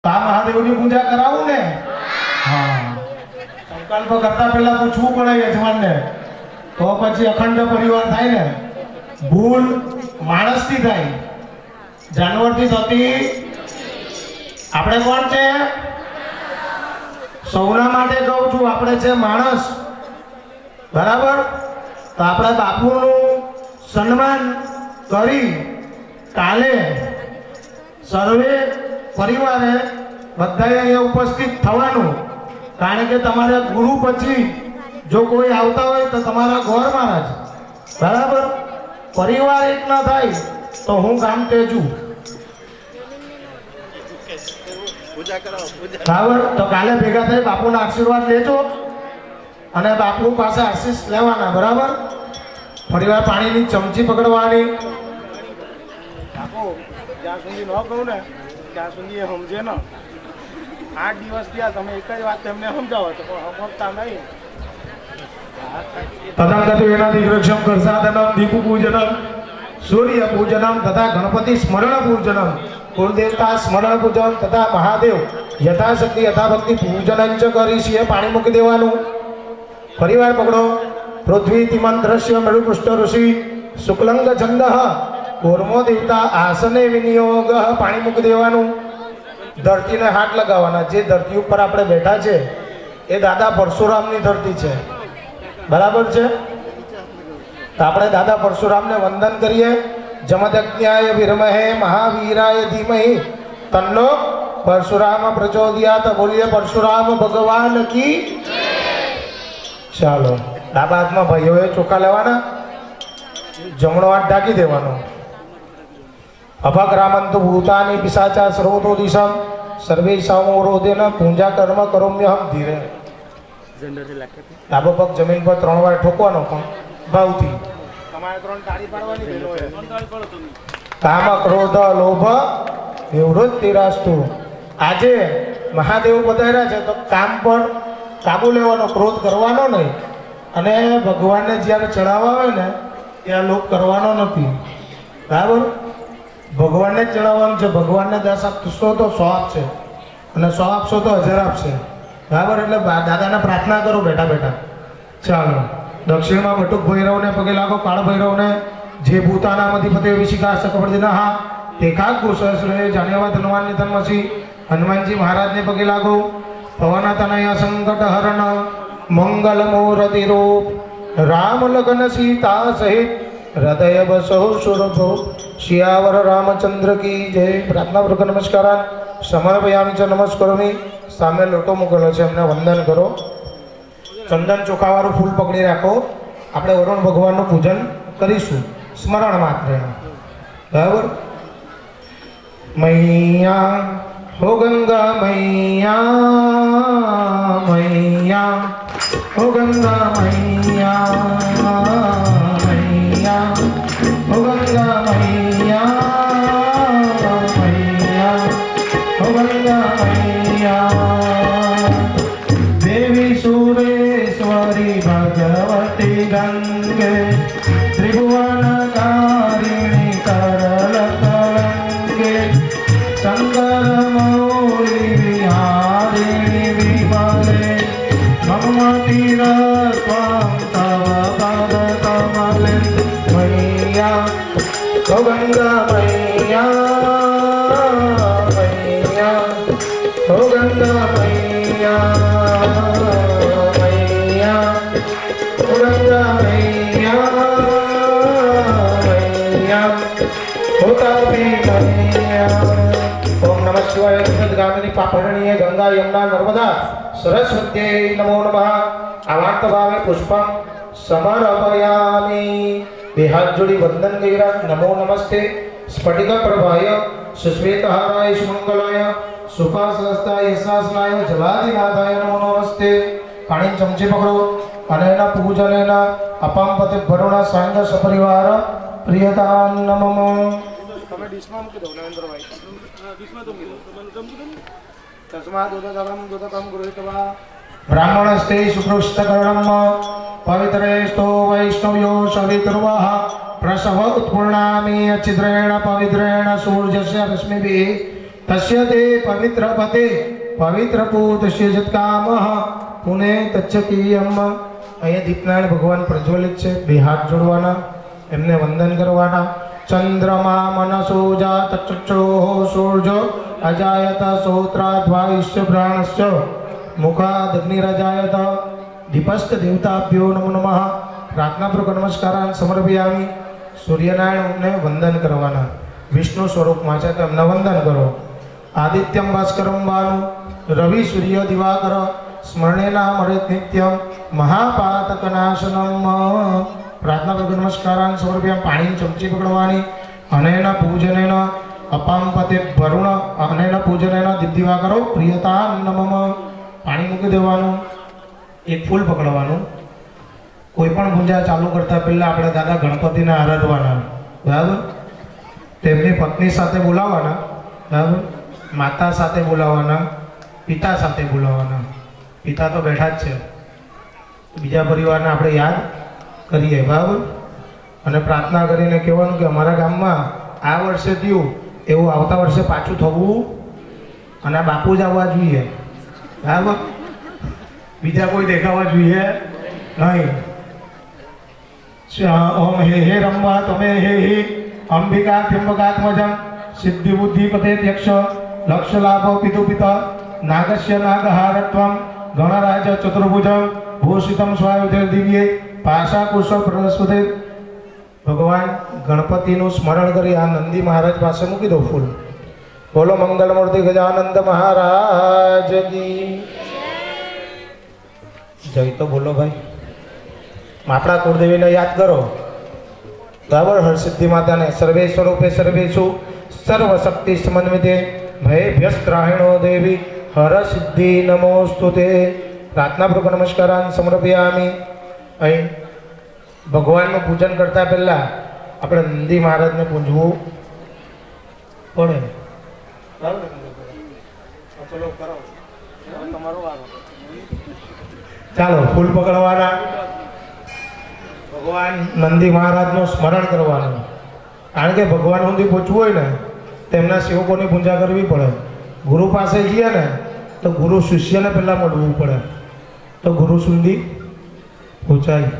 તા મહાદેવની પૂજા કરાવું ને? હા. સંકલ્પ કરતા પહેલા પૂછવું પડે યજમાનને, તો પછી અખંડ પરિવાર થાય ને. ભૂલ માણસથી થાય, જાનવરથી થતી. આપણે કોણ છે? સૌના માટે કહું છું, આપણે છે માણસ. બરાબર? તો આપણે બાપુનું સન્માન કરી કાલે સર્વે પરિવારે બધાએ અહીંયા ઉપસ્થિત થવાનું. કારણ કે તમારે ગુરુ પછી જો કોઈ આવતા હોય તો તમારા ગોર મહારાજ. બરાબર? પરિવાર એક ના થાય તો હું કામ તેજુ. બરાબર? તો કાલે ભેગા થઈ બાપુના આશીર્વાદ લેજો અને બાપુ પાસે આશીષ લેવાના. બરાબર? પરિવાર પાણીની ચમચી પકડવાની. બાપુ જ્યાં સુધી ન કહું ને ત્યાં સુધી એ સમજે ને. 8 દિવસ થયા તમે એક જ વાત એમને સમજાવો છો પણ સમજતા નહીં. તથા એનાથી વૃક્ષમ કરસાદનમ દીપુ પૂજનમ સૂર્ય પૂજનમ તથા ગણપતિ સ્મરણ પૂજનમ કુળદેવતા સ્મરણ પૂજન તથા મહાદેવ યથાશક્તિ યથાભક્તિ પૂજન ચ કરીશીએ. પાણી મૂકી દેવાનું. પરિવાર પકડો. પૃથ્વી તિમન દ્રશ્ય મૃપુષ્ટ ઋષિ શુક્લંગ છંદ કુર્મો દેવતા આસને વિનિયોગ. પાણી મૂકી દેવાનું. ધરતીને હાથ લગાવવાના. જે ધરતી ઉપર આપણે બેઠા છે એ દાદા પરશુરામની ધરતી છે. બરાબર છે? તો આપણે દાદા પરશુરામને વંદન કરીએ. જમદજ્ઞાય વિરમહે મહાવીરાય ધીમહિ તન્નો પરશુરામ પ્રચોદયાત. બોલીએ પરશુરામ ભગવાન કી. ચાલો, ડાબા હાથમાં ભાઈઓએ ચોખા લેવાના, જમણો હાથ ઢાંકી દેવાનો. અભગ્રામંતુ ભૂતાની પિશાચા સર્વતો દિશમ સર્વે સામોરોદેન પૂજા કર્મ કરોમ્યહમ ધીરે. ડાબો પગ જમીન પર 3 વાર ઠોકવાનો પણ ભાવથી. તમારે 3 તાળી પાડવાની. કામ ક્રોધ લોભ નિવૃત્તિરાસ્તુ. આજે મહાદેવ પધાર્યા છે તો કામ પર કાબુ લેવાનો, ક્રોધ કરવાનો નહીં. અને ભગવાનને જ્યારે ચડાવવા હોય ને ત્યાં લોભ કરવાનો નથી. બરાબર? ભગવાનને જ ચડાવવાનું છે. ભગવાનને 10 આપશો તો 100 આપશે અને 100 આપશો તો 1000 આપશે. બરાબર? એટલે દાદાને પ્રાર્થના કરો બેઠા બેઠા. ચાલો, દક્ષિણમાં બટુક ભૈરવને પગે લાગો. કાળ ભૈરવને જે ભૂતાના અધિપતિ વિશિકા શકપર્દિના હા તેખા કુશશ્રય જાન્યવાદ હનુમાન નિધનમસી. હનુમાનજી મહારાજને પગે લાગો. પવન તનય સંકટ હરણ મંગલ મૂર્તિ રૂપ રામ લગન સીતા સહિત હૃદય બસો સુરભો. શિયાવર રામચંદ્ર કી જય. પ્રાર્થના પૂર્વક નમસ્કારાન સમર્પયામિ ચ. નમસ્કરોમિ. સામે લોટો મૂકેલો છે, એમને વંદન કરો. ચંદન ચોખાવાળું ફૂલ પકડી રાખો. આપણે વરુણ ભગવાનનું પૂજન કરીશું સ્મરણ માત્ર. બરાબર? મૈયા હો ગંગા મૈયા, મૈયા હો ગંગા મૈયા, મૈયા હો ગંગા મૈયા, મૈયા હો ગંગા મૈયા. દેવી સુરેશ્વરી ભગવતી ગંગે ત્રિભુવનકારિણી કરલ કલંગે શંકર મૌલી વિહારિણી વિમલે મમ તીરસ્વામ તવ પદ કમલે. મૈયા હો ગંગા મૈયા, મૈયા હો ગંગા મૈયા, મૈયા હો ગંગા મૈયા, મૈયા હો તાપી મૈયા. ઓમ નમઃ શિવાય. ગામિની પાપરણીય ગંગા યમુના નર્મદા સરસ્વત્यै નમો નમઃ. આવાર્ત ભાવે પુષ્પમ સમર્પયામિ. બે હાથ જોડી વંદન કર્યા. નમો નમસ્તે સ્ફટિક પ્રભાય સુશ્વેતહારાય સુમંગલાય સુપાસહસ્તાય યશાસનાય જલાધિનાથાય નમો નમસ્તે. પાણી ચમચી પકડો અને એના પૂજન એના અપામ પતિ ભરુણા સાંગ સપરિવાર પ્રિયતા નમઃ. તમે ડીશમાં મૂકી દો નરેન્દ્રભાઈ. ડીશમાં તો મૂકી દો. તસ્માદ ઉદતમ દુદતમ ગૃહીત્વા બ્રાહ્મણસ્તે સુપૃષ્ઠકર્ણમ પવિત્રેસ્તો વૈષ્ણવ્યો સવિતુર્વઃ પ્રસવ ઉત્પૂર્ણામિ અચ્છિદ્રેણ પવિત્રેણ સૂર્યસ્ય રશ્મિભિઃ તસ્ય તે પવિત્ર પતે પવિત્ર પૂતસ્ય જત્કામઃ પુને તચ્છકીયમ. અહીંયા દીપનારાયણ ભગવાન પ્રજ્વલિત છે, બે હાથ જોડવાના, એમને વંદન કરવાના. ચંદ્રમા મનસો જાત ચક્ષુઃ સૂર્જ અજાયત શ્રોત્રાદ્વાયુશ્ચ પ્રાણશ્ચ મુખાદગ્નિરજાયત. દીપસ્થ દેવતાભ્યો નમો નમઃ. પ્રાર્થનાપૂર્વક નમસ્કારાન સમર્પયામિ. સૂર્યનારાયણને વંદન કરવાના, વિષ્ણુ સ્વરૂપમાં છે તો એમને વંદન કરો. આદિત્યમ ભાસ્કરમ ભાનુ રવિ સૂર્ય દિવાકર સ્મરણેના મળે નિત્યમ મહાપાતકનાશનમ. પ્રાર્થનાપૂર્વક નમસ્કારાન સમર્પયામિ. પાણીની ચમચી પકડવાની. અનેન પૂજનેન અપાંપતે વરુણ અનેન પૂજનેન દિવ્યવાકરો પ્રિયતા નમઃ. પાણી મૂકી દેવાનું, એક ફૂલ પકડવાનું. કોઈ પણ પૂજા ચાલુ કરતા પહેલા આપણે દાદા ગણપતિને આરાધવાના, બરાબર. તેમની પત્ની સાથે બોલાવવાના, બરાબર. માતા સાથે બોલાવવાના, પિતા સાથે બોલાવવાના. પિતા તો બેઠા જ છે, બીજા પરિવારને આપણે યાદ કરીએ, બરાબર. અને પ્રાર્થના કરીને કહેવાનું કે અમારા ગામમાં આ વર્ષે થયું એવું આવતા વર્ષે પાછું થવું અને આ બાપુ જ આવવા જોઈએ, બરાબર. બીજા કોઈ દેખાવા જોઈએ નહીં. ઓમ હે હે રંભા તમે હે હે અંબિકા ત્ર્યંબકાત્મજં સિદ્ધિ બુદ્ધિ પતે ત્યક્ષ લક્ષ લાભ પિતુ પિતા નાગસ્ય નાગહારત્વમ ગણરાજ ચતુર્ભુજં ભૂષિતમ સ્વાયુધે દિવ્યે પાશા કુશ પ્રસ્વતે. ભગવાન ગણપતિનું સ્મરણ કરી આ નંદી મહારાજ પાસે મૂકી દો ફૂલ. બોલો મંગલમૂર્તિ ગજાનંદ મહારાજ કી જય. તો બોલો ભાઈ, આપણા કુળદેવીને યાદ કરો, બરાબર. હરસિદ્ધિ માતાને સર્વે સ્વરૂપે સર્વેષુ સર્વશક્તિ સમન્વિતે ભયભ્યસ્ત્રાહિણો દેવી હરસિદ્ધિ નમોસ્તુતે. પ્રાર્થનાપૂર્વક નમસ્કારાન સમર્પયામિ. અહીં ભગવાનનું પૂજન કરતા પહેલા આપણે નંદી મહારાજને પૂજવું પડે. ચાલો ફૂલ પકડવાના, ભગવાન નંદી મહારાજનું સ્મરણ કરવાનું. કારણ કે ભગવાન સુધી પહોંચવું હોય ને તેમના સેવકોની પૂજા કરવી પડે. ગુરુ પાસે જઈએ ને તો ગુરુ શિષ્યને પહેલાં મળવું પડે તો ગુરુ સુધી પહોંચાય,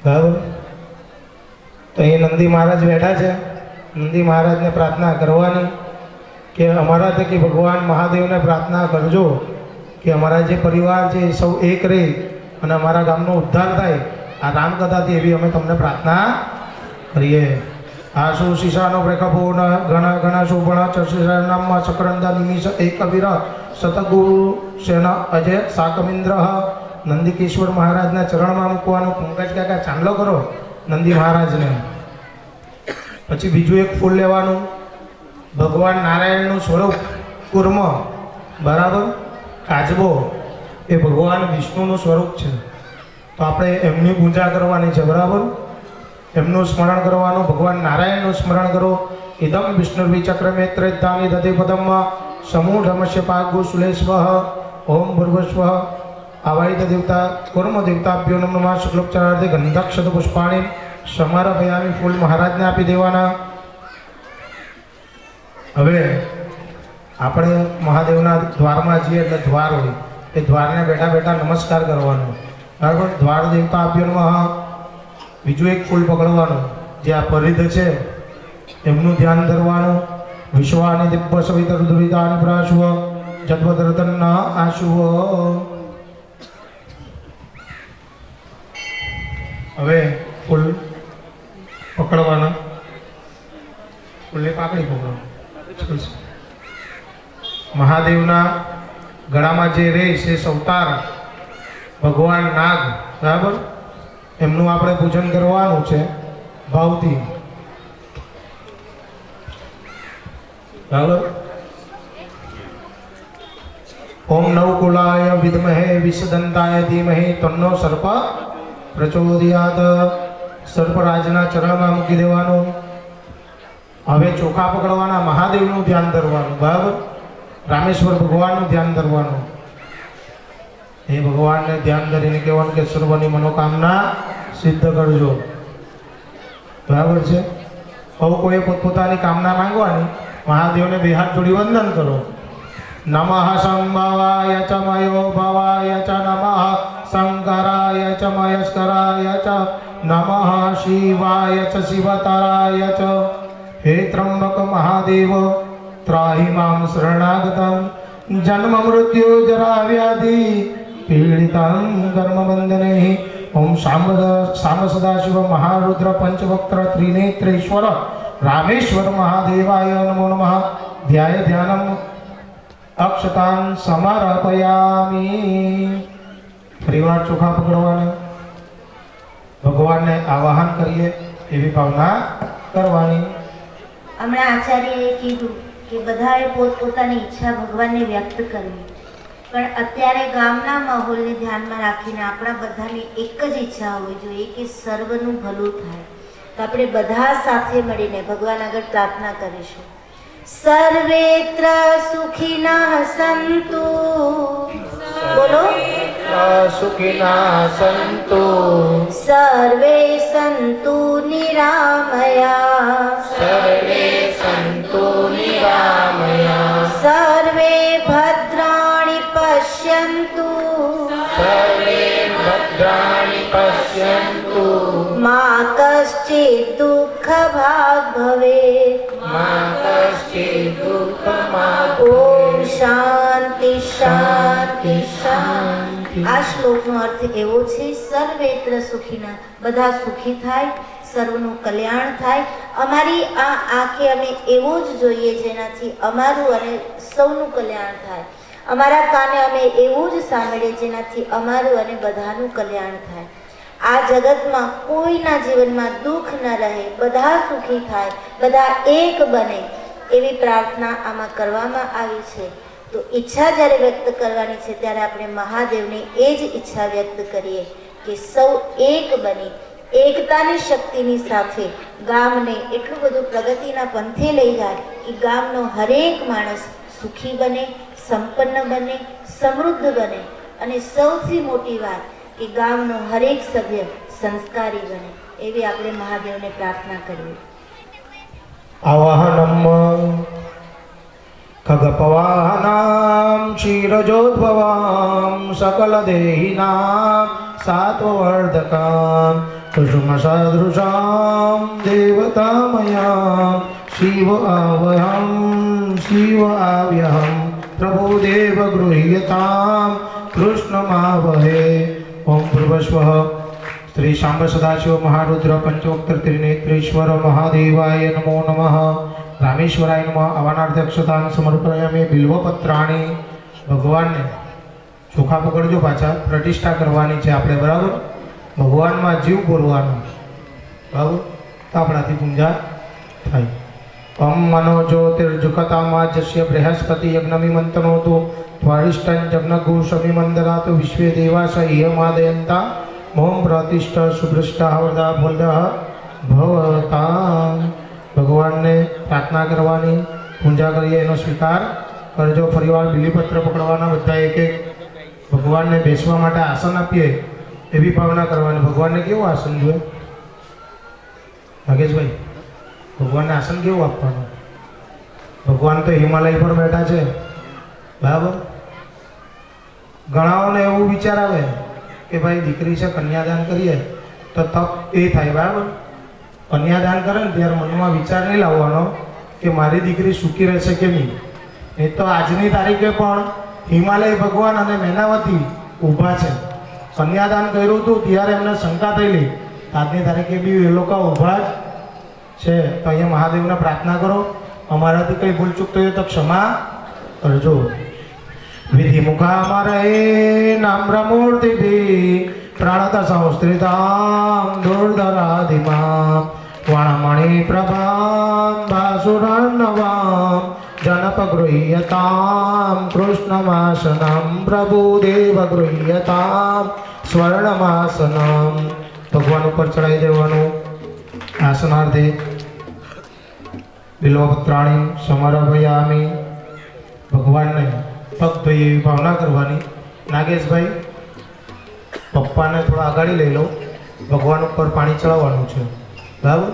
બરાબર. તો અહીં નંદી મહારાજ બેઠા છે. નંદી મહારાજને પ્રાર્થના કરવાની કે અમારા થકી ભગવાન મહાદેવને પ્રાર્થના કરજો કે અમારા જે પરિવાર છે એ સૌ એક રહે અને અમારા ગામનો ઉદ્ધાર થાય. આ રામકથાથી એવી અમે તમને પ્રાર્થના કરીએ. આશુ શિશાનો પ્રેખપૂર્ણ ઘણા ઘણા શોભણા ચર્ષનામમાં સકરંદા નિમિષ એક વીર શતગુરુ સેન અજય સાકમિન્દ્ર. નંદિકેશ્વર મહારાજના ચરણમાં મૂકવાનું. પંકજ કાકા ચાંદલો કરો નંદી મહારાજને. પછી બીજું એક ફૂલ લેવાનું. ભગવાન નારાયણનું સ્વરૂપ કુર્મ, બરાબર. કાચબો એ ભગવાન વિષ્ણુનું સ્વરૂપ છે, તો આપણે એમની પૂજા કરવાની છે, બરાબર. એમનું સ્મરણ કરવાનું. ભગવાન નારાયણનું સ્મરણ કરો. ઇદમ વિષ્ણુ ચક્રમે ત્રેધાની દધે પદમમાં સમૂઢમસ્ય પાગુ સુલેશ્વ ઓમ ભૂર્વસ્વ. આવાહિત દેવતા કુર્મ દેવતાભ્યો નમઃ. શુક્લોપચારાર્થે ગંધક્ષત પુષ્પાણી સમારભયામી. ફૂલ મહારાજને આપી દેવાના. હવે આપણે મહાદેવના દ્વારમાં જઈએ એટલે દ્વાર હોય, એ દ્વારને બેઠા બેઠા નમસ્કાર કરવાનો, બરાબર. દ્વાર દેવતા આપ્યો નમઃ. બીજું એક ફૂલ પકડવાનું. જે આ પરિધ છે એમનું ધ્યાન ધરવાનું. વિશ્વાની દિવ્ય સવિતર દુરિતાની પ્રાશુવ જદ્વદરતન આશુવ. હવે ફૂલ પકડવાના. ફૂલની પાકડી પકડો. મહાદેવના ગળામાં જે રહે છે અવતાર ભગવાન નાગ, બરાબર. એમનું આપણે પૂજન કરવાનું છે ભાવથી, બરાબર. ઓમ નવકુલાય વિદ્મહે વિષદંતાય ધીમહિ તન્નો સર્પ પ્રચોદયાત. સર્પરાજના ચરણમાં મૂકી દેવાનું. હવે ચોખા પકડવાના. મહાદેવનું ધ્યાન ધરવાનું, બરાબર. રામેશ્વર ભગવાનનું ધ્યાન ધરવાનું. એ ભગવાનને ધ્યાન ધરીને કહેવાનું કે સર્વની મનોકામના સિદ્ધ કરજો, બરાબર છે. હવે કોઈ પોતપોતાની કામના માંગવાની મહાદેવને બે હાથ જોડી વંદન કરો. નમઃ સંભવાય ચ મયો ભવાય ચ નમઃ શંકરાય ચ મયસ્કરાય ચ નમઃ શિવાય ચ શિવતરાય ચ. હે ત્રંબક મહાદેવ ત્રાહિ મામ શરણાગતમ જન્મ મૃત્યુ જરા વ્યાધિ પીડિતં કર્મબંધનૈ. ઓમ સામ સદાશિવ મહારુદ્ર પંચવક્ત્ર ત્રિનેત્રેશ્વર રામેશ્વર મહાદેવાય નમો નમઃ. ધ્યાય ધ્યાનમ અક્ષતાન સમર્પયામિ. ફરીવાર ચોખા પકડવાના, ભગવાનને આવાહન કરીએ એવી ભાવના કરવાની. હમણાં આચાર્યએ કીધું કે બધાએ પોતપોતાની ઈચ્છા ભગવાનને વ્યક્ત કરવી, પણ અત્યારે ગામના માહોલને ધ્યાનમાં રાખીને આપણા બધાની એક જ ઈચ્છા હોવી જોઈએ કે સર્વનું ભલું થાય. તો આપણે બધા સાથે મળીને ભગવાન આગળ પ્રાર્થના કરીશું. સર્વેત્ર સુખિનઃ સંતુ. બોલો. સુખિના સંતુ સર્વે સંતુ નિરામયા. સર્વે સંતુ નિરામયા. સર્વે ભદ્રાણિ પશ્યન્તુ. સર્વે ભદ્રાણિ પશ્યન્તુ. મા કશ્ચિદ દુઃખ ભાગ ભવેત. મા કશ્ચિદ દુઃખમાં. ઓમ શાંતિ શાંતિ શાંતિ. આ શ્લોકનો અર્થ એવો છે, સર્વેત્ર સુખીના, બધા સુખી થાય, સર્વનું કલ્યાણ થાય. અમારી આ આંખે અમે એવું જ જોઈએ જેનાથી અમારું અને સૌનું કલ્યાણ થાય. અમારા કાને અમે એવું જ સાંભળીએ જેનાથી અમારું અને બધાનું કલ્યાણ થાય. આ જગતમાં કોઈના જીવનમાં દુઃખ ન રહે, બધા સુખી થાય, બધા એક બને એવી પ્રાર્થના આમાં કરવામાં આવી છે. તો ઈચ્છા જ્યારે વ્યક્ત કરવાની છે ત્યારે આપણે મહાદેવની એ જ ઈચ્છા વ્યક્ત કરીએ કે સૌ એક બની એકતાની શક્તિની સાથે ગામને એટલું બધું પ્રગતિના પંથે લઈ જાય કે ગામનો હરેક માણસ સુખી બને, સંપન્ન બને, સમૃદ્ધ બને, અને સૌથી મોટી વાત કે ગામનો હરેક સભ્ય સંસ્કારી બને. એવી આપણે મહાદેવને પ્રાર્થના કરીએ. આવાહનમ ખગપવાહનામ ક્ષીરજોદ્ભવામ સકલદેહિનામ સાત્વવર્ધકામ કુસુમ સદૃશામ દેવતામયામ શિવ આવ્યહમ પ્રભુ દેવ ગૃહ્યતામ કૃષ્ણમાવહે. ઓમ ભૂર્ભુવઃ. શ્રી શાંબ સદાશિવ મહારુદ્ર પંચોક્તર ત્રિનેત્રેશ્વર મહાદેવાય નમો નમઃ. રામેશ્વરાય નમઃ. આવનાર્થ અક્ષતાન સમર્પયામિ. બિલ્વપત્રાણી. ભગવાનને ચોખા પકડજો, પાછા પ્રતિષ્ઠા કરવાની છે આપણે, બરાબર? ભગવાનમાં જીવ બોલવાનો, બરાબર? તો આપણાથી પૂજા થાય. ઓમ મનો જ્યોતિર્જુકતામાં જસ્ય બૃહસ્પતિ યજ્ઞમિમંતનોતુ ત્વરિષ્ઠં જગ્નગુ સમિમંદનાતુ વિશ્વે દેવાસ ઇયમાદયંતા ઓમ પ્રતિષ્ઠ સુભ્રષ્ટા વરદા ભોલ્યઃ ભવતા. ભગવાનને પ્રાર્થના કરવાની, પૂજા કરીએ એનો સ્વીકાર કરજો. ફરીવાર બિલીપત્ર પકડવાના, બધા એક એક. ભગવાનને બેસવા માટે આસન આપીએ એવી ભાવના કરવાની. ભગવાનને કેવું આસન જોઈએ નાગેશભાઈ? ભગવાનને આસન કેવું આપવાનું? ભગવાન તો હિમાલય પર બેઠા છે, બરાબર? ઘણાઓને એવું વિચાર આવે કે ભાઈ દીકરી છે, કન્યાદાન કરીએ તો તપ એ થાય, બરાબર? કન્યાદાન કરે ને ત્યારે મનમાં વિચાર નહીં લાવવાનો કે મારી દીકરી સુખી રહેશે કે નહીં. એ તો આજની તારીખે પણ હિમાલય ભગવાન અને મેનાવતી ઊભા છે. કન્યાદાન કર્યું હતું ત્યારે એમને શંકા થયેલી, આજની તારીખે બી એ લોકો ઊભા જ છે. તો અહીંયા મહાદેવને પ્રાર્થના કરો, અમારાથી કંઈ ભૂલચૂક થઈ તો ક્ષમા કરજો. વિધિ મુખામરે નામ્રમૂર્તિભિ પ્રાણત સંસ્ત્રિતામ દુર્ધરાધિમામ વાણમણિ પ્રભામ ભાસુરાન્નવામ જનપગૃહ્યતામ કૃષ્ણમાસનમ પ્રભુદેવ ગૃહ્યતામ સ્વર્ણમાસનમ. ભગવાન ઉપર ચડાવી દેવાનું. આસનાર્થે બિલ્વપત્રાણી સમર્પયામિ. ભગવાનને પગ ધોઈ એવી ભાવના કરવાની. નાગેશભાઈ, પપ્પાને થોડા આગાડી લઈ લો. ભગવાન ઉપર પાણી ચડાવવાનું છે, બરાબર?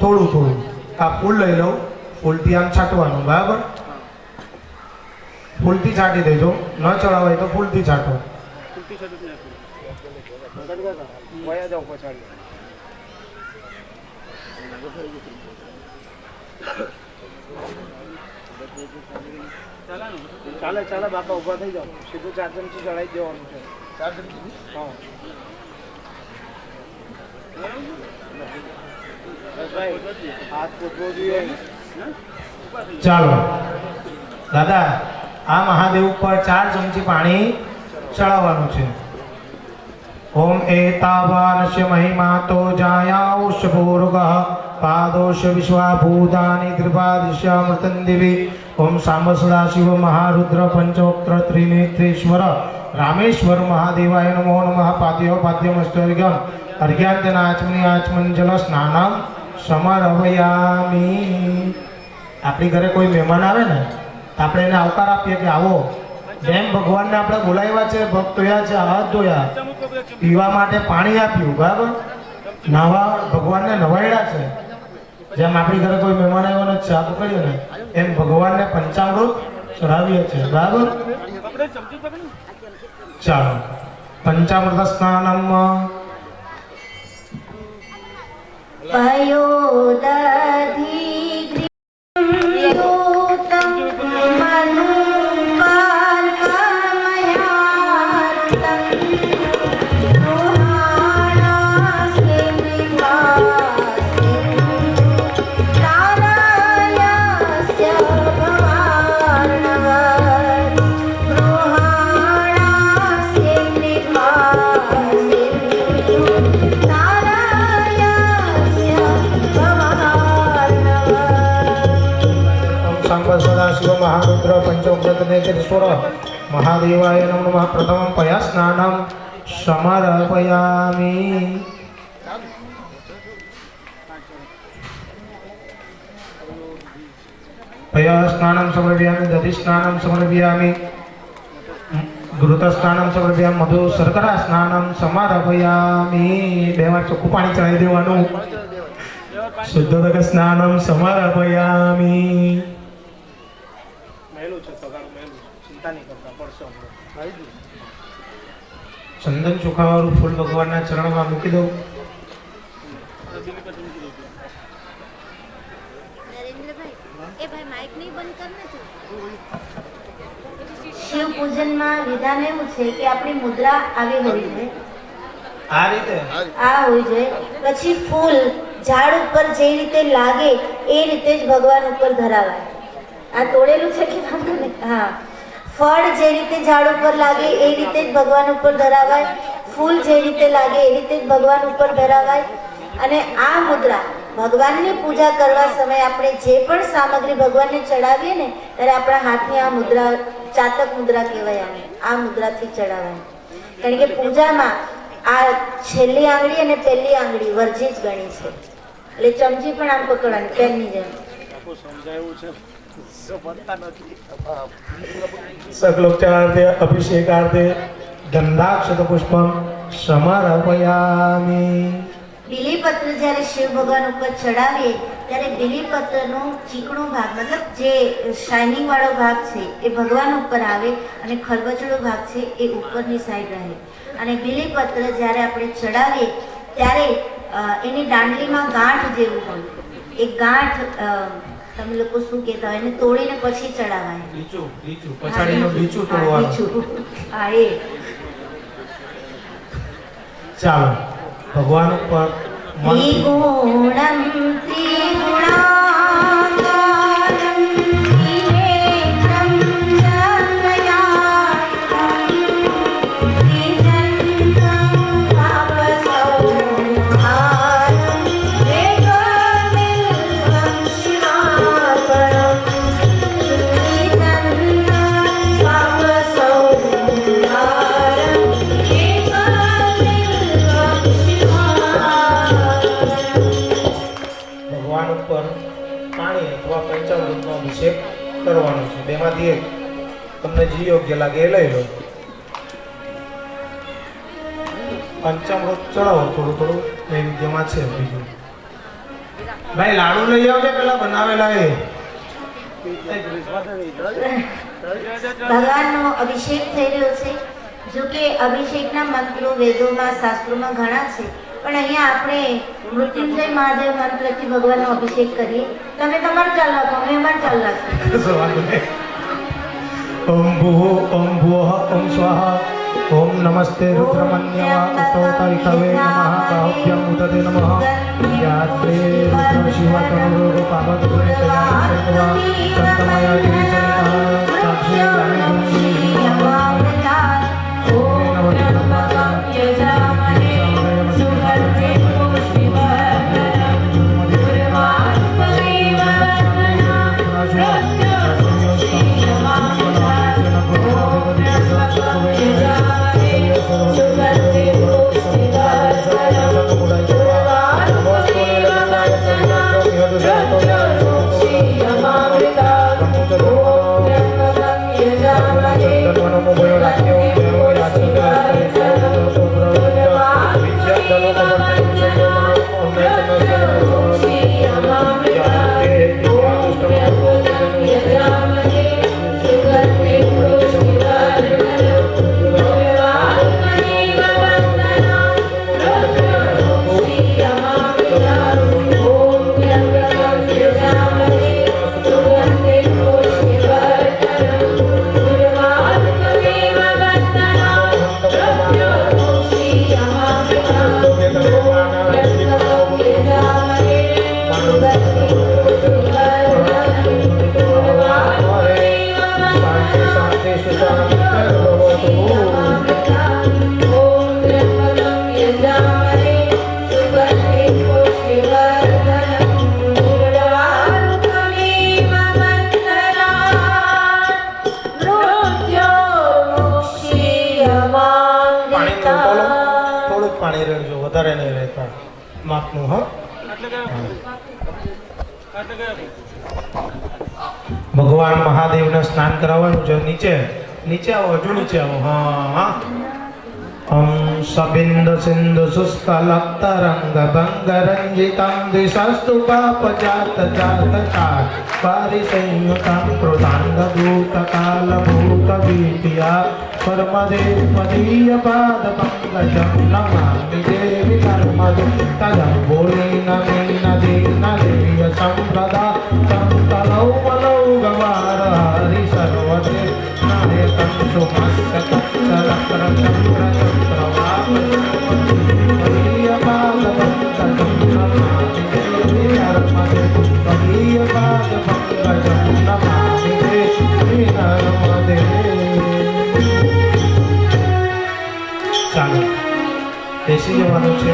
થોડું થોડું. આ ફૂલ લઈ લો, ફૂલથી આમ છાંટવાનું, બરાબર? ફૂલથી છાંટી દેજો, ન ચડાવાય તો ફૂલથી છાંટો. ફૂલથી શરૂ જ નથી વયા જાઓ પછાડી. ચાલે ચાલે બાપા ઊભા થઈ જાઓ, સીધું 4 ચમચી ચડાવી જ દેવાનું છે. 4 ચમચી? હા બસ ભાઈ, હાથ પોતવો જોઈએ. ચાલો દાદા, આ મહાદેવ ઉપર 4 ચમચી પાણી ચડાવવાનું છે. ઓમ એતાવાનસ્ય મહિમાતો જાયાઉષ પૂર્વઃ પાદોષ વિશ્વાભૂતાની ત્રિપાદિશ્યામૃતં દિવી. ઓમ સાંબ સદાશિવ મહારુદ્ર પંચોક્ત્ર ત્રિનેત્રેશ્વર રામેશ્વર મહાદેવાય નમો નમઃ. પાદ્યો પાદ્યમસ્તર્ઘ્યમ અર્ઘ્યાંતનાચમની આચમંજલ સ્નાનમ સમર્પયામિ. આપણી ઘરે કોઈ મહેમાન આવે ને તો આપણે એને આવકાર આપીએ કે આવો. જેમ ભગવાનને આપણે બોલાવ્યા છે, ભક્ત ધોયા છે, હાથ ધોયા, પીવા માટે પાણી આપ્યું, બરાબર? નવા ભગવાનને નવાયડા છે. જેમ આપણી ઘરે કોઈ મહેમાન આવ્યો ને ચા પકડીએ ને, એમ ભગવાનને પંચામૃત ચડાવીએ છીએ, બરાબર? ચાલો, પંચામૃત સ્નાનમ પયોદધિ ગ્રીયોતમ મનુપાલકમયાર્તમ ગૃહાણાસ્ય વિવાસિં તારાયસ્ય ભવાર્ણવ ગૃહાણાસ્ય વિવાસિં સદાશિવ મહારુદ્ર પંચોક્રત નેત્રેશ્વર મહાદેવાય નમો નમઃ. પ્રથમ પયા સ્નાનમ સમર્પયામિ. પયા સ્નાનમ સમર્પયામિ. દધિ સ્નાનમ સમર્પયામિ. ઘૃત સ્નાનમ સમર્પયામિ. મધુ શર્કરા સ્નાનમ સમર્પયામિ. 2 વાર ચોખ્ખું પાણી ચડાવી દેવાનું. શુદ્ધોદક સ્નાનમ સમર્પયામિ. મહેલું છે સગાનું મહેલું છે, ચિંતા નહીં કરતા, પડશે હમણાં. આવી ગયું. ચંદન ચોખાવાળું ફૂલ ભગવાનના ચરણમાં મૂકી દઉં. શિવ પૂજનમાં વિધાન એવું છે કે આપણી મુદ્રા આવી હોવી જોઈએ, આ રીતે આ હોવી જોઈએ. પછી ફૂલ ઝાડ ઉપર જે રીતે લાગે એ રીતે જ ભગવાન ઉપર ધરાવાય. આ તોડેલું છે કે વાંધો નહીં? હા, ફળ જે રીતે ઝાડ ઉપર લાગે એ રીતે જ ભગવાન ઉપર ધરાવાય, ફૂલ જે રીતે લાગે એ રીતે જ ભગવાન ઉપર ધરાવાય. અને આ મુદ્રા ભગવાનની પૂજા કરવા સમયે આપણે જે પણ સામગ્રી ભગવાનને ચડાવીએ ને ત્યારે આપણા હાથની આ મુદ્રા ચાતક મુદ્રા કહેવાય. આને આ મુદ્રાથી ચડાવવાની, કારણ કે પૂજામાં આ છેલ્લી આંગળી અને પહેલી આંગળી વર્જિત ગણી છે. એટલે ચમચી પણ આમ પકડવાની પેનની જેમ. આખું સમજાયું છે, સમજતા નથી. સકલોપચારાર્થે અભિષેકાર્થે ગંધાક્ષત પુષ્પમ સમર્પયામિ. બીલીપત્ર જ્યારે શિવ ભગવાન ઉપર ચડાવીએ ત્યારે બીલીપત્રનો ચીકણો ભાગ, મતલબ જે શાઇનિંગ વાળો ભાગ છે એ ભગવાન ઉપર આવે અને ખરબચડો ભાગ છે એ ઉપરની સાઈડ રહે. અને બીલીપત્ર જ્યારે આપણે ચડાવીએ ત્યારે એની દાંડલીમાં ગાંઠ જેવું હોય, એ ગાંઠ તમે લોકો શું કહેતા હોય એને તોડીને પછી ચડાવાય. બીચું પછાડીનું બીચું તોડવાનું. હા, એ ચાલો ભગવાન ઉપર ત્રિગુણમ ત્રિગુણાકારમ ત્રિનેત્રમ ચંદ્રયાત્રમ ત્રિજન્તમ તાપસૌહારમ એકમિલ્વં શિવાર્પણમ ત્રિજન્તમ તાપસૌહારમ ભગવાન ઉપર પાણી અથવા પંચામૃતનો અભિષેક કરવાનો છે. બેમાંથી એક તમને જે યોગ્ય લાગે એ લઈ લો. પંચામૃત ચડાવો થોડું થોડું, નૈવેદ્યમાં છે બીજું. ભાઈ લાડુ લઈ આવજો પેલા બનાવેલા એ. ભગવાનનો અભિષેક થઈ રહ્યો છે. જો કે અભિષેકના મંત્રો વેદોમાં શાસ્ત્રોમાં ઘણા છે, પણ અહીંયા આપણે મૃત્યુંજય મહાદેવ મંત્રથી ભગવાનનો અભિષેક કરીએ. તમે તમારું ચાલ રાખો, અમે અમારું ચાલ રાખીએ. ઓમ ભૂઃ ઓમ ભુવઃ ઓમ સ્વાહા ઓમ નમસ્તે રુદ્રમન્યવા ઉત્તોતરિકવે નમઃ બાહુભ્યં ઉદતે નમઃ યાત્રે રુદ્ર શિવ તનુરોગ પાવક સુરેતયા સેવા સંતમયા ગિરિસનિતા સાક્ષી ગામી ગુંજી પાણી રેડજો, વધારે નહીં રહેતા, માપનું. હા, ભગવાન મહાદેવને સ્નાન કરાવવાનું છે. નીચે નીચે આવો, હજુ નીચે આવો. હા, સબિંદ સિંધુ શુષ્ક લપ્તરંગ ભંગ રંજિતમ દિશસ્તુ પાપ જાત જાતકા પરિસંયુતમ કૃતાંગ ભૂત કાલ ભૂત વિદ્યા પરમદેવ મદીય પાદ પંકજમ નમામિ દેવી નર્મદે તદં બોલી નમી નદી નદીય સંપ્રદા સંતલૌ મલૌ ગવાર હરિ સર્વદે નાયકં સુમસ્ત કચ્છલ ચંદ્ર ચંદ્રવાપ મદીય પાદ પંકજમ નમામિ દેવી નર્મદે મદીય પાદ પંકજમ નમામિ દેવી નર્મદે. ચાલો બેસી જવાનું છે.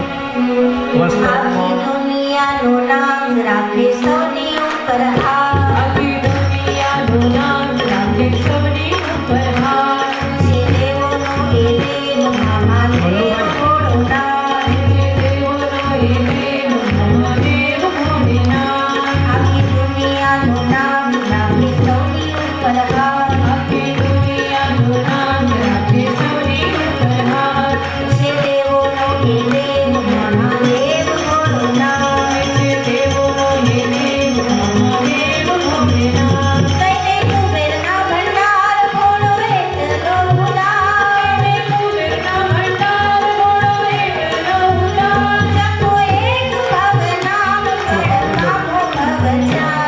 આખી દુનિયાનું નામ રાખે સૌની ઉપર હાથ. આખી દુનિયાનું નામ રાખે સૌની ઉપર હાથ. જે દેવોનો એ દેવ મહાદેવ ભોળોનાથ. જે દેવોનો એ દેવ મહાદેવ ભોળોનાથ. આખી દુનિયાનું નામ રાખે સૌની ઉપર હાથ. આખી દુનિયાનું નામ રાખે સૌની ઉપર હાથ. જે દેવોનો એ દેવ મહાદેવ ભોળોનાથ. જે દેવોનો એ દેવ મહાદેવ ભોળોનાથ. કઈને કુબેરના ભંડાર ભોળો એટલો ગુલાબ. કઈને કુબેરના ભંડાર ભોળો એટલો ગુલાબ. જપો એક ભવનામ પડકામો ભવજા.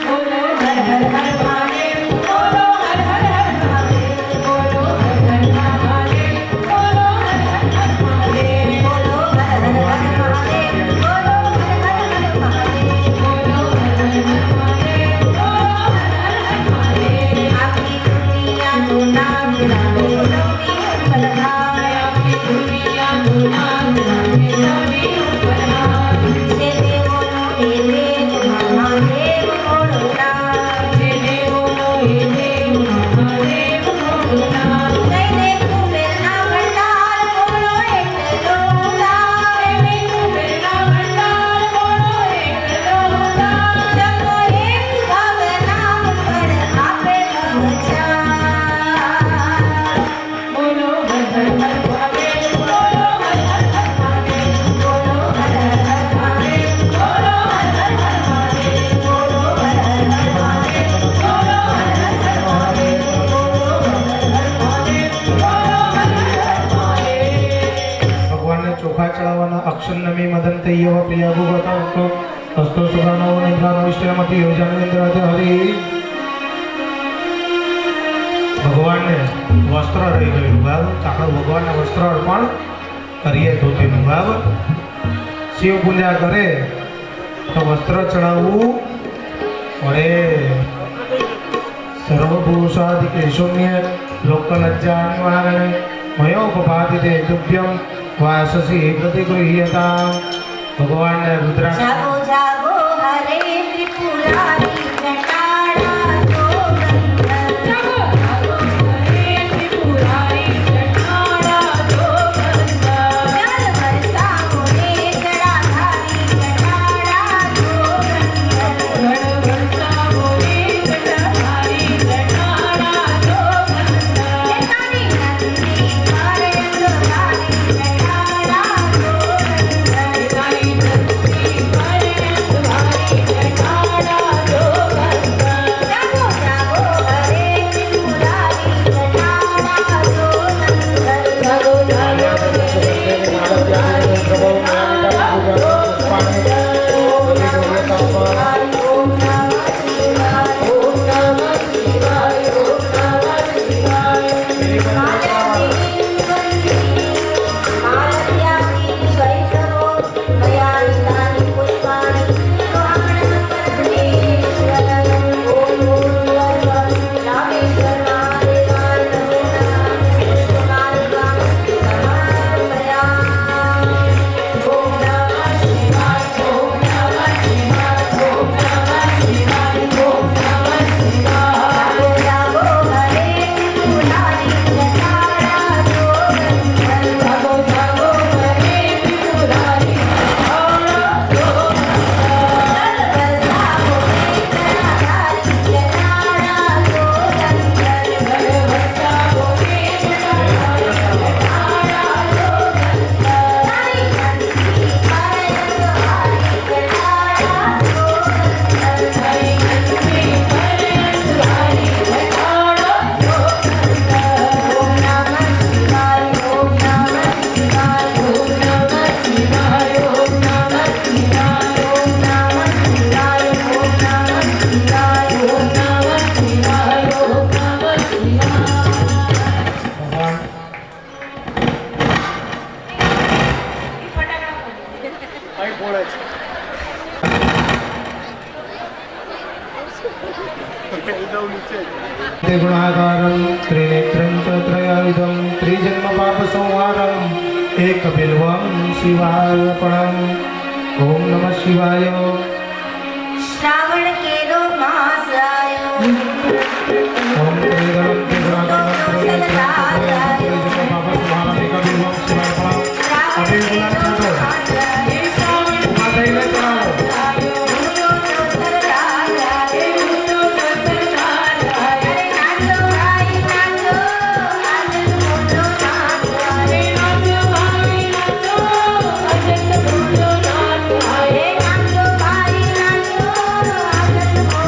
બોલો હર હર અક્ષન્નમી મદંતય્યવ પ્રિયા ભૂગતો હસ્તો સુગાનો નિદ્રાનો વિષ્ણમતી યોજાનેન્દ્રતે હરિ ભગવાનને વસ્ત્ર રહી ગયેલું બરાબર આપણે ભગવાનને વસ્ત્ર અર્પણ કરીએ ધોતીનું બરાબર શિવ પૂજા કરે તો વસ્ત્ર ચડાવવું પડે સર્વપુરુષાદિકે શૂન્ય લોકલજ્જાનિવારણે મયોપપાતિતે તુભ્યમ વાસસી પ્રતિગૃહ્યતા ભગવાનને રુદ્રાક્ષ જાગો જાગો હરે ત્રિપુરારી જટાડા જોગંધર. જાગો જાગો હરે ત્રિપુરારી જટાડા જોગંધર. જળ વરસાવો રે જટાધારી જટાડા જોગંધર. જળ વરસાવો રે જટાધારી જટાડા જોગંધર. તારી નંદી કરે અંધકારી જટાડા જોગંધર. તારી નંદી કરે અંધવારી જટાડા જોગંધર. જાગો જાગો હરે ત્રિપુરારી જટાડા જોગંધર. જાગો જાગો ઓમ નમઃ શિવાય. ઓમ નમઃ શિવાય ઓમ નમઃ શિવાય. જાગો જાગો હરે ત્રિપુરારી ભગવાન અહીં ફોડે છે એકદમ નીચે જ. ગુણાકારમ ત્રિનેત્રં ચ ત્રયાયુધમ ત્રિજન્મ પાપ સંહારમ એકબિલ્વમ શિવાર્પણમ ઓમ નમઃ શિવાય શ્રાવણ કેરો માસ આયો ઓમ ત્રિગણમ ત્રિગુણાકારમ ત્રિનેત્રં ચ ત્રયાયુધમ ત્રિજન્મ પાપ સંહારમ એકબિલ્વમ શિવાર્પણમ અભિ ગુલાબ છોડો ઉભા થઈને ચડાવો નાચો ભાઈ નાચો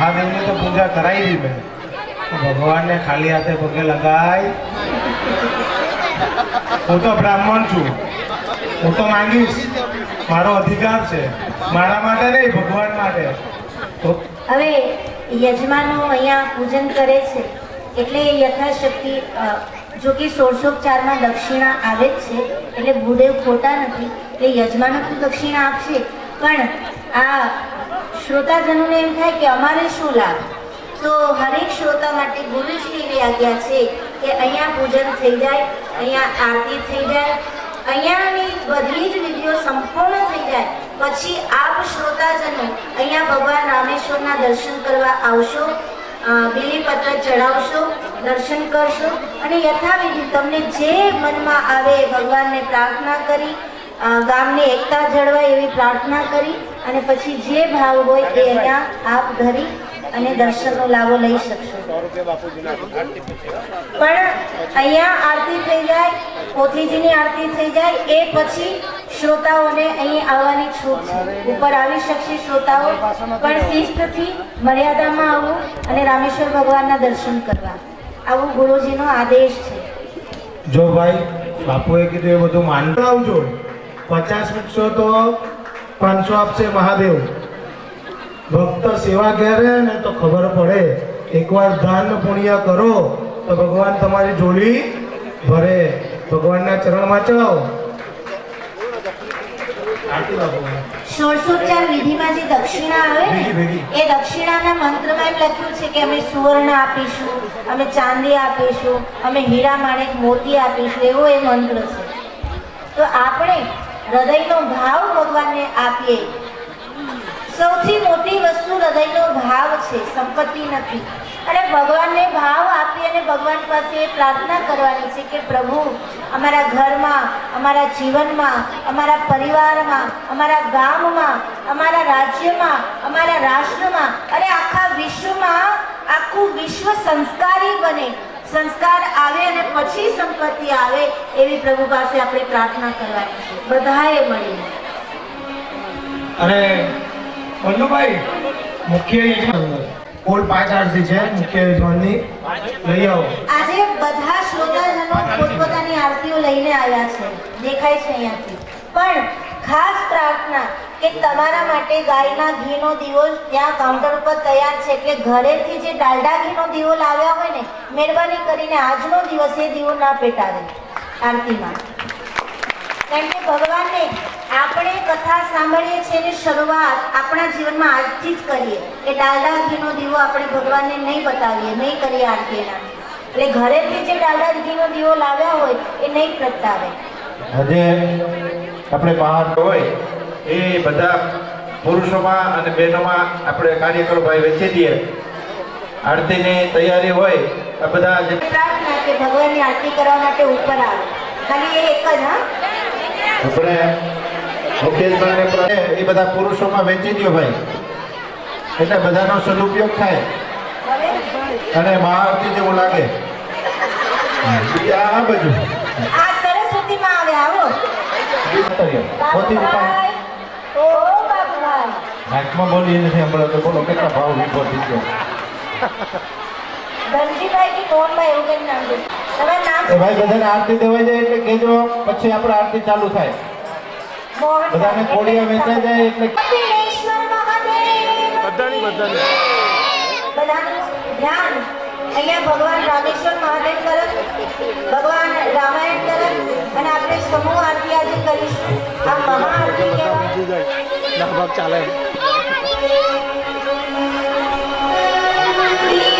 મહાદેવની તો પૂજા કરાવી મેં, ભગવાનને ખાલી હાથે પગે લગાય. હું તો બ્રાહ્મણ છું, હું તો માંગીશ, મારો અધિકાર છે, મારા માટે નહીં ભગવાન માટે. તો હવે યજમાનો અહીંયા પૂજન કરે છે એટલે યથાશક્તિ જો કે 1604માં દક્ષિણા આવે જ છે એટલે ભૂદેવ ખોટા નથી, એટલે યજમાનો તો દક્ષિણા આપશે. પણ આ શ્રોતાજનોને એમ થાય કે અમારે શું લાભ? તો હરેક શ્રોતા માટે ગુરુજીની એવી આજ્ઞા છે કે અહીંયા પૂજન થઈ જાય, અહીંયા આરતી થઈ જાય, અહીંયાની બધી જ વિધિઓ સંપૂર્ણ થઈ જાય પછી આપ શ્રોતાજનો અહીંયા ભગવાન રામેશ્વરના દર્શન કરવા આવશો, બીલીપત્ર ચડાવશો, દર્શન કરશો અને યથાવિધિ તમને જે મનમાં આવે ભગવાનને પ્રાર્થના કરી, ગામની એકતા જળવાય એવી પ્રાર્થના કરી અને પછી જે ભાવ હોય એ અહીંયા આપ ધરી અને દર્શનનો લાભો લઈ શકશો. પણ અહીંયા આરતી થઈ જાય, પોથીજીની આરતી થઈ જાય એ પછી શ્રોતાઓને અહીં આવવાની છૂટ છે. ઉપર આવી શકશે શ્રોતાઓ, પણ શિસ્તથી મર્યાદામાં આવવું અને રામેશ્વર ભગવાનના દર્શન કરવા, આવું ગુરુજીનો આદેશ છે. જો ભાઈ બાપુએ કીધું એ બધું માનતા આવજો. 50 મૂકશો તો 500 આપશે મહાદેવ. ભક્ત સેવા કરે ને તો ખબર પડે. એકવાર દાન પુણ્ય કરો તો ભગવાન તમારી ઝોલી ભરે. ભગવાનના ચરણમાં ચાલો. 1604 વિધિમાં જે દક્ષિણા આવે ને એ દક્ષિણાના મંત્રમાં એમ લખ્યું છે કે અમે સુવર્ણ આપીશું, અમે ચાંદી આપીશું, અમે હીરા માણેક મોતી આપીશું, એવો એ મંત્ર છે. તો આપણે હૃદયનો ભાવ ભગવાનને આપીએ. સૌથી મોટી વસ્તુ હૃદયનો ભાવ છે, સંપત્તિ નથી. અને ભગવાનને ભાવ આપી અને ભગવાન પાસે પ્રાર્થના કરવાની છે કે પ્રભુ અમારા ઘરમાં, અમારા જીવનમાં, અમારા પરિવારમાં, અમારા ગામમાં, અમારા રાજ્યમાં, અમારા રાષ્ટ્રમાં અને આખા વિશ્વમાં આખું વિશ્વ સંસ્કારી બને, સંસ્કાર આવે અને પછી સંપત્તિ આવે એવી પ્રભુ પાસે આપણે પ્રાર્થના કરવાની છે બધાએ મળીને. અને મલ્લુભાઈ મુખ્ય યજમાન કુલ 5 આરતી છે મુખ્ય યજમાનની, લઈ આવો. આજે બધા શ્રોતાજનો પોતપોતાની આરતીઓ લઈને આવ્યા છે, દેખાય છે અહીંયાથી. પણ ખાસ પ્રાર્થના કે તમારા માટે ગાયના ઘીનો દીવો ત્યાં કાઉન્ટર ઉપર તૈયાર છે, એટલે ઘરેથી જે ડાલડા ઘીનો દીવો લાવ્યા હોય ને, મહેરબાની કરીને આજનો દિવસ એ દીવો ના પેટાવે આરતીમાં. કારણ કે ભગવાનને આપણે કથા સાંભળીએ છીએ એની શરૂઆત આપણા જીવનમાં આજથી જ કરીએ. એ ડાલડા ઘીનો દીવો આપણે ભગવાનને નહીં બતાવીએ, નહીં કરીએ આરતી એનાથી. એટલે ઘરેથી જે ડાલડા ઘીનો દીવો લાવ્યા હોય એ નહીં પ્રગટાવે. આજે આપણે બહાર હોય એ બધા પુરુષોમાં અને બહેનોમાં આપણે કાર્યકરો ભાઈ વેચી દઈએ. આરતીની તૈયારી હોય આ બધા પ્રાર્થના કે ભગવાનની આરતી કરવા માટે ઉપર આવે, ખાલી એ એક જ. હા, આપણે મુખ્ય એ બધા પુરુષોમાં વેચી દો ભાઈ, એટલે બધાનો સદુપયોગ થાય અને મહાઆરતી જેવું લાગે. આ બાજુ આ સરસ્વતીમાં આવે. આવો બાબુભાઈ, ઓ બાબુભાઈ, હાથમાં બોલી નથી હમણાં તો બોલો કેટલા ભાવ વીખો થઈ ગયો. ધનજીભાઈ કે મોહનભાઈ એવું કંઈ નામ છે. તમારું નામ એ ભાઈ બધાને આરતી દેવાઈ જાય એટલે કહેજો, પછી આપણે આરતી ચાલુ થાય. મોહનભાઈ. બધાને કોડિયા વેચાઈ જાય એટલે કપિલેશ્વર મહાદેવ. બધાનું બધાનું ધ્યાન અહીંયા ભગવાન રામેશ્વર મહાદેવ તરફ, ભગવાન રામાયણ તરફ અને આપણે સમૂહ આરતી આજે કરીશું. આ મહાઆરતી કહેવાય. ચાલે. આરતી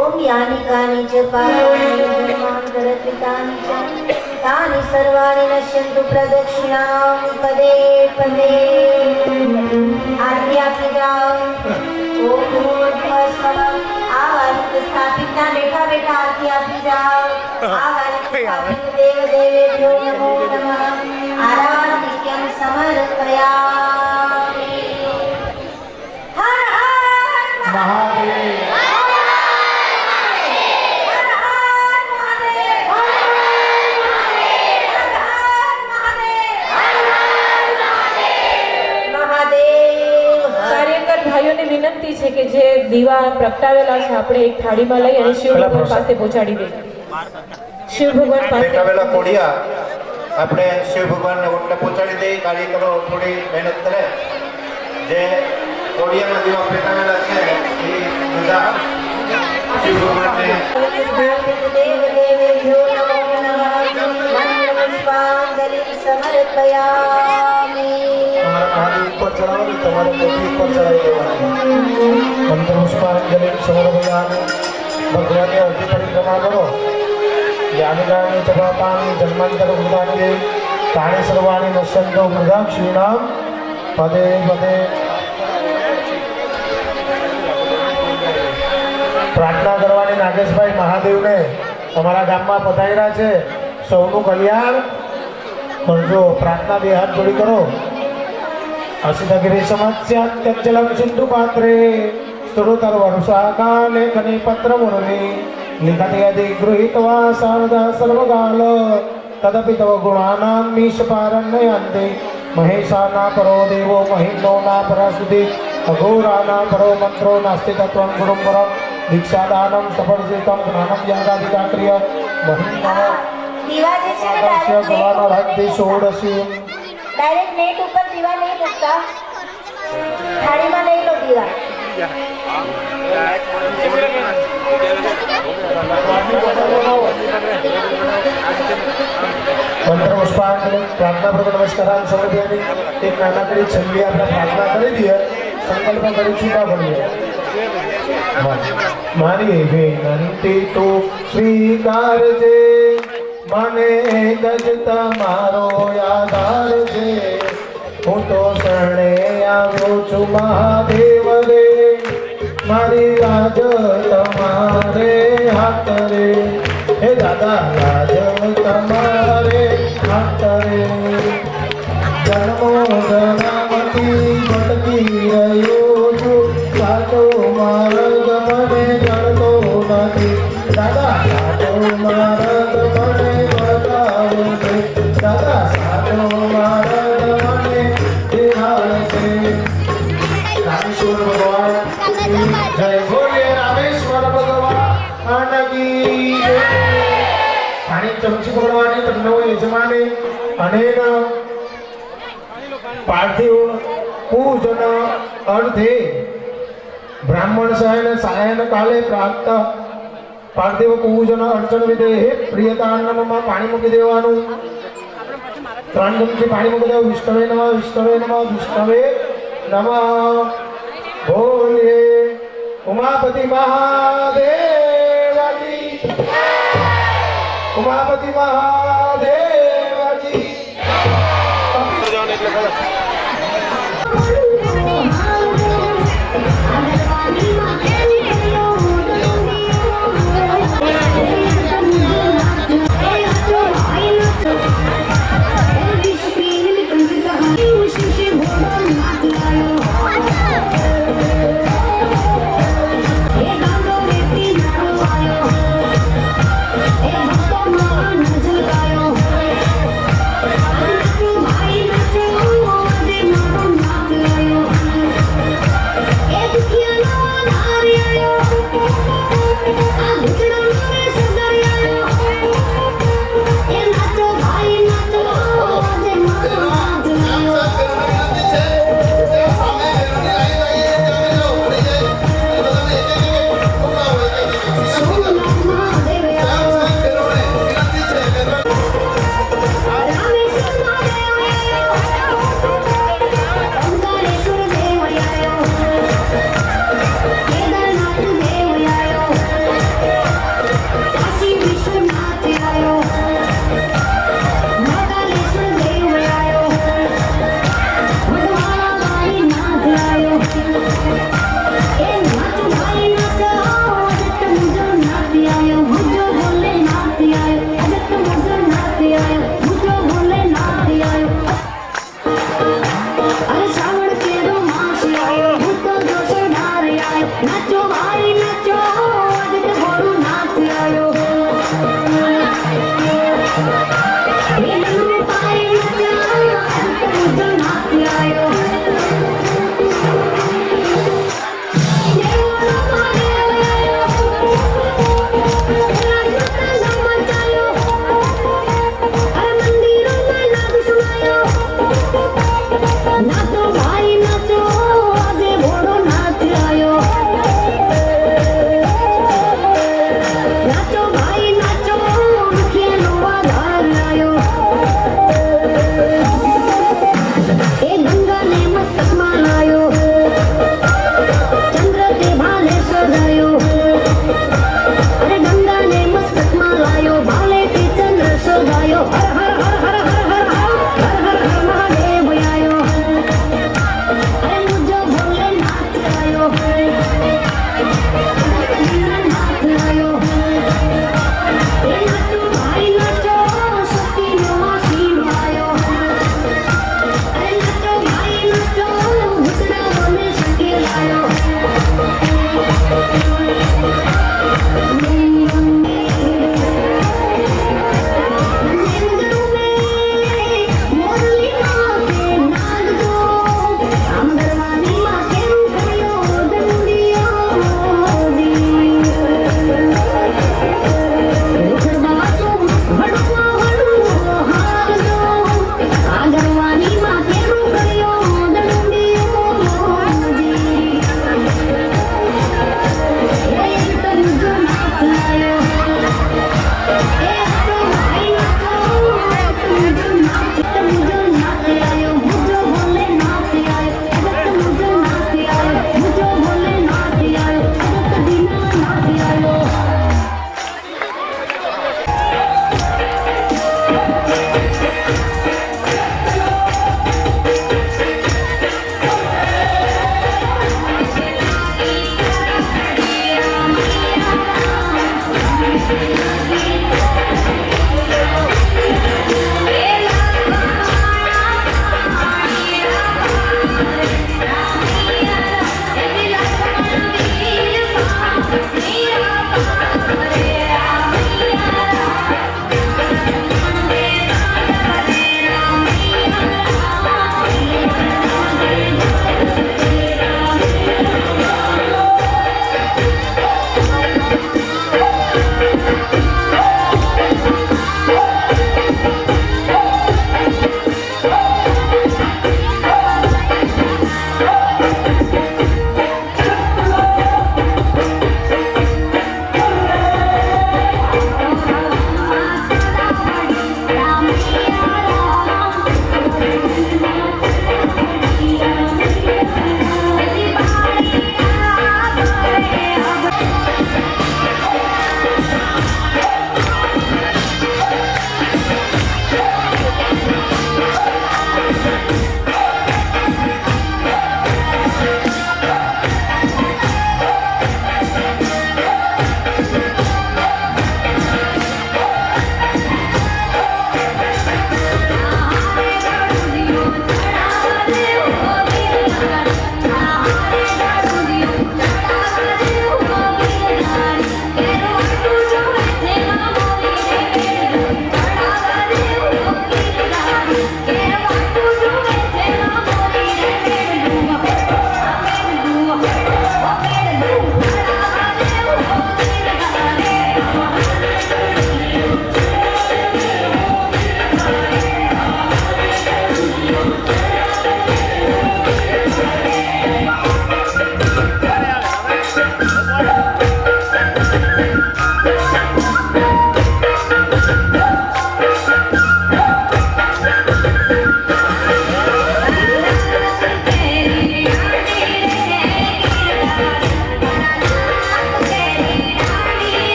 ओम यानि कानि च पापानि जन्मान्तरकृतानि च तानि सर्वाणि नश्यन्तु प्रदक्षिणां पदे पदे आरती आपी जाओ ओम भूर्भुवः स्वः आवाहित स्थापित ना बैठा बैठा आरती आपी जाओ आवाहित स्थापित देव देवेभ्यो नमो नमः आराधिक्यं समर्पयामि हर हर મહાદેવ કાર્યકર ભાઈઓને વિનંતી છે કે જે દીવા પ્રગટાવેલા છે આપણે એક થાળીમાં લઈ અને શિવ ભગવાન પાસે પહોંચાડી દઈએ. શિવ ભગવાન પાસે બેઠાવેલા કોડિયા આપણે શિવ ભગવાનને ઓટલે પહોંચાડી દઈએ. કાર્યકરો થોડી મહેનત કરે. જે કોડિયાના દીવા પેટાવેલા છે એ બધા શિવ ભગવાનને देवदेवेभ्यो नमो नमः मन्त्रपुष्पाञ्जलिं समर्पयामि તમારા આદિ ઉપર ચડાવવાની તમારે મોટી ઉપર ચડાવી દેવાની મંત્ર પુષ્પાંજલિ સમર્પયામિ ભગવાનની અર્ધી પરિક્રમા કરો યાનિકાની ચપાપાની જન્માંતર વૃદ્ધાની તાણી સર્વાણી નશ્યંતો વૃદ્ધા ક્ષીણામ પદે પદે પ્રાર્થના કરવાની નાગેશભાઈ મહાદેવને અમારા ગામમાં પધાર્યા છે સૌનું કલ્યાણ કરજો. પ્રાર્થના બે હાથ જોડી કરો. અસિતગિરી સમસ્યાત્યજલમ સિંધુ પાત્રે સ્ત્રોતર વર્ષાકાલે કને પત્ર મુરવે લિખતિ અધિ ગૃહીત્વા સારદા સર્વકાલ તદપિ તવ ગુણાનાં મીશ પારણ્યંતે મહેશાના પરો દેવો મહિમ્નો ના પરાસુતિ અઘોરાના પરો મંત્રો નાસ્તિ તત્વં ગુરુમ પરમ દીક્ષાદાનમ સફળસિતમ જ્ઞાનમ યાગાધિકાક્રિય મહિમ્નો દીવા જે છે ને આદર્શ્ય ડાયરેક્ટ ગવાનો રાજ્ય ષોડશી નેટ ઉપર દીવા નહીં મૂકતા થાળીમાં લઈ લો દીવા મંત્ર પુષ્પાંજલિ પ્રાર્થના પ્રગટ નમસ્કારાન સમર્પયામિ. એક નાનકડી છેલ્લી આપણે પ્રાર્થના કરી દઈએ, સંકલ્પ કરી છૂટા પડીએ. મારી વિનંતી તું સ્વીકારજે, મને એક જ તમારો આધાર છે. હું તો શરણે આવ્યો છું મહાદેવ રે, મારી લાજ તમારે હાથ રે. હે દાદા લાજ તમારે હાથ રે. જન્મો જન્મથી ભટકી રહ્યો છું, સાચો માર્ગ મને જણતો નથી. દાદા સાચો માર્ગ મને બતાવો છે. દાદા સાચો માર્ગ મને દેખાડે છે. રામેશ્વર ભગવાન જય બોલીએ રામેશ્વર ભગવાન કી જય. પાણી ચમચી પકડવાની તમને યજમાને અને પાર્થિવ પૂજન અર્થે બ્રાહ્મણ શયન સાયન કાલે પ્રાપ્ત પાર્થિવ પૂજન અર્ચન વિધે પ્રિયતાન્નમાં પાણી મૂકી દેવાનું. 3 ચમચી પાણી મૂકી દેવું. વિષ્ણવે નમઃ વિષ્ણવે નમઃ વિષ્ણવે નમઃ. બોલીએ ઉમાપતિ મહાદેવ કી ઉમાપતિ મહાદેવ કી. ભાઈ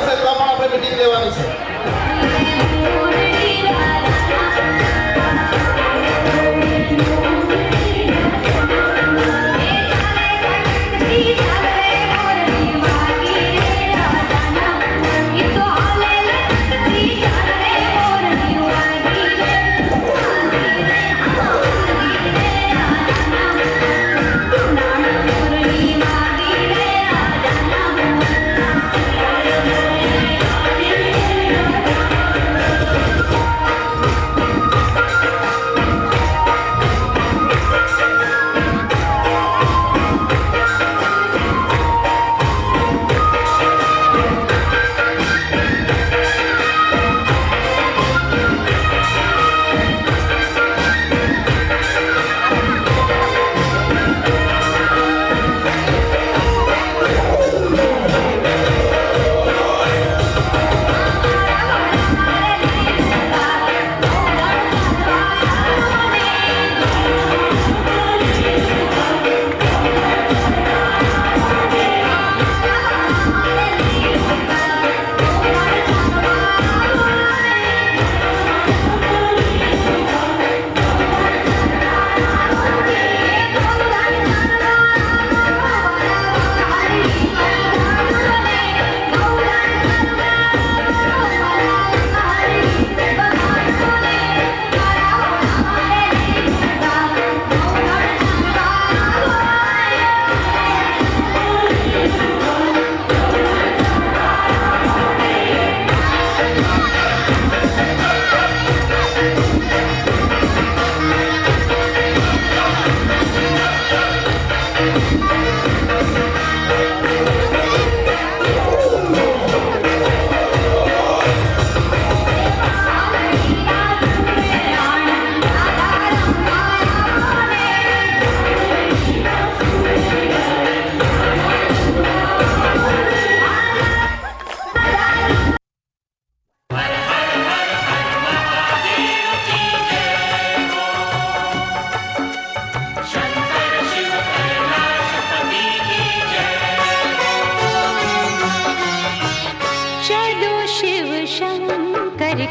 હશે તો પણ આપણે મીટિંગ લેવાની છે.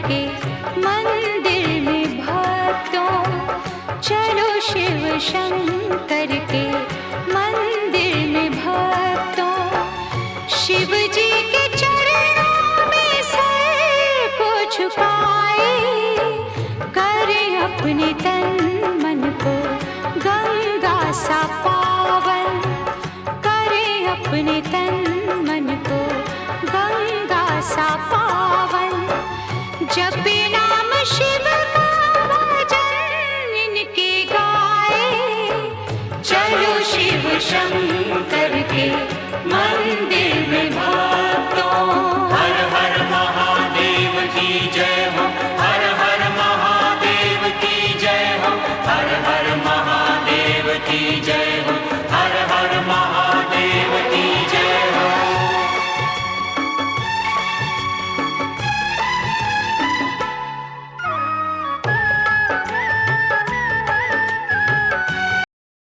के मंदिर में भक्तों, चलो शिव शंकर के मंदिर में भक्तों, शिव जी के चरणों में सर को झुकाए, करें अपने तन मन को गंगा सा पावन, करें अपने तन मन को गंगा सा पावन, जपे नाम शिव का भजन इनके गाए, चलो शिव शंकर के